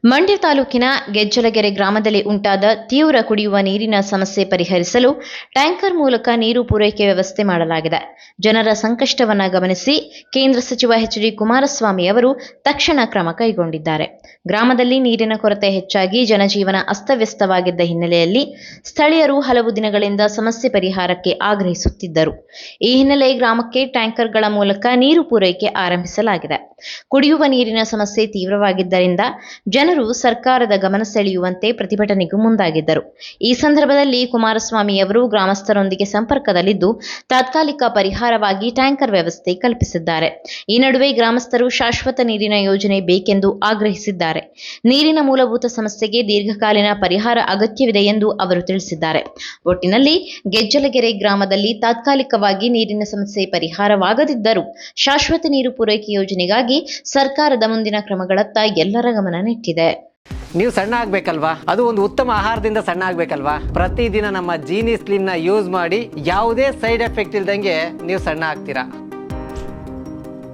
ಮಂಡ್ಯ ತಾಲೂಕಿನ ಗೆಜ್ಜಲಗೆರೆ ಗ್ರಾಮದಲ್ಲಿ ಉಂಟಾದ ತೀವ್ರ ಕುಡಿಯುವ ನೀರಿನ ಸಮಸ್ಯೆ ಪರಿಹರಿಸಲು ಟ್ಯಾಂಕರ್ ಮೂಲಕ ನೀರು ಪೂರೈಕೆ ವ್ಯವಸ್ಥೆ ಮಾಡಲಾಗಿದೆ. ಜನರ ಸಂಕಷ್ಟವನ್ನು ಗಮನಿಸಿ ಕೇಂದ್ರ ಸಚಿವ ಎಚ್.ಡಿ. ಕುಮಾರಸ್ವಾಮಿ ಅವರು ತಕ್ಷಣ ಕ್ರಮ ಕೈಗೊಂಡಿದ್ದಾರೆ. ಗ್ರಾಮದಲ್ಲಿ ನೀರಿನ ಕೊರತೆ ಹೆಚ್ಚಾಗಿ ಜನಜೀವನ ಅಸ್ತವ್ಯಸ್ತವಾಗಿದ್ದ ಹಿನ್ನೆಲೆಯಲ್ಲಿ ಸ್ಥಳೀಯರು ಹಲವು ದಿನಗಳಿಂದ ಸಮಸ್ಯೆ ಪರಿಹಾರಕ್ಕೆ ಆಗ್ರಹಿಸುತ್ತಿದ್ದರು. ಈ ಹಿನ್ನೆಲೆ ಗ್ರಾಮಕ್ಕೆ ಟ್ಯಾಂಕರ್ಗಳ ಮೂಲಕ ನೀರು ಪೂರೈಕೆ ಆರಂಭಿಸಲಾಗಿದೆ. ಕುಡಿಯುವ ನೀರಿನ ಸಮಸ್ಯೆ ತೀವ್ರವಾಗಿದ್ದರಿಂದ ಜನರು ಸರ್ಕಾರದ ಗಮನ ಸೆಳೆಯುವಂತೆ ಪ್ರತಿಭಟನೆಗೂ ಮುಂದಾಗಿದ್ದರು. ಈ ಸಂದರ್ಭದಲ್ಲಿ ಕುಮಾರಸ್ವಾಮಿ ಅವರು ಗ್ರಾಮಸ್ಥರೊಂದಿಗೆ ಸಂಪರ್ಕದಲ್ಲಿದ್ದು ತಾತ್ಕಾಲಿಕ ಪರಿಹಾರವಾಗಿ ಟ್ಯಾಂಕರ್ ವ್ಯವಸ್ಥೆ ಕಲ್ಪಿಸಿದ್ದಾರೆ. ಈ ನಡುವೆ ಗ್ರಾಮಸ್ಥರು ಶಾಶ್ವತ ನೀರಿನ ಯೋಜನೆ ಬೇಕೆಂದು ಆಗ್ರಹಿಸಿದ್ದಾರೆ. ನೀರಿನ ಮೂಲಭೂತ ಸಮಸ್ಯೆಗೆ ದೀರ್ಘಕಾಲೀನ ಪರಿಹಾರ ಅಗತ್ಯವಿದೆ ಎಂದು ಅವರು ತಿಳಿಸಿದ್ದಾರೆ. ಒಟ್ಟಿನಲ್ಲಿ ಗೆಜ್ಜಲಗೆರೆ ಗ್ರಾಮದಲ್ಲಿ ತಾತ್ಕಾಲಿಕವಾಗಿ ನೀರಿನ ಸಮಸ್ಯೆ ಪರಿಹಾರವಾಗದಿದ್ದರೂ ಶಾಶ್ವತ ನೀರು ಪೂರೈಕೆ ಯೋಜನೆಗಾಗಿ ಸರ್ಕಾರದ ಮುಂದಿನ ಕ್ರಮಗಳತ್ತ ಎಲ್ಲರ ಗಮನ ನೆಟ್ಟಿದೆ. ನೀವು ಸಣ್ಣ ಆಗ್ಬೇಕಲ್ವಾ? ಅದು ಒಂದು ಉತ್ತಮ ಆಹಾರದಿಂದ ಸಣ್ಣ ಆಗ್ಬೇಕಲ್ವಾ? ಪ್ರತಿದಿನ ನಮ್ಮ ಜೀನಿ ಸ್ಲಿಮ್ ನ ಯೂಸ್ ಮಾಡಿ ಯಾವುದೇ ಸೈಡ್ ಎಫೆಕ್ಟ್ ಇಲ್ದಂಗೆ ನೀವು ಸಣ್ಣ ಆಗ್ತೀರಾ.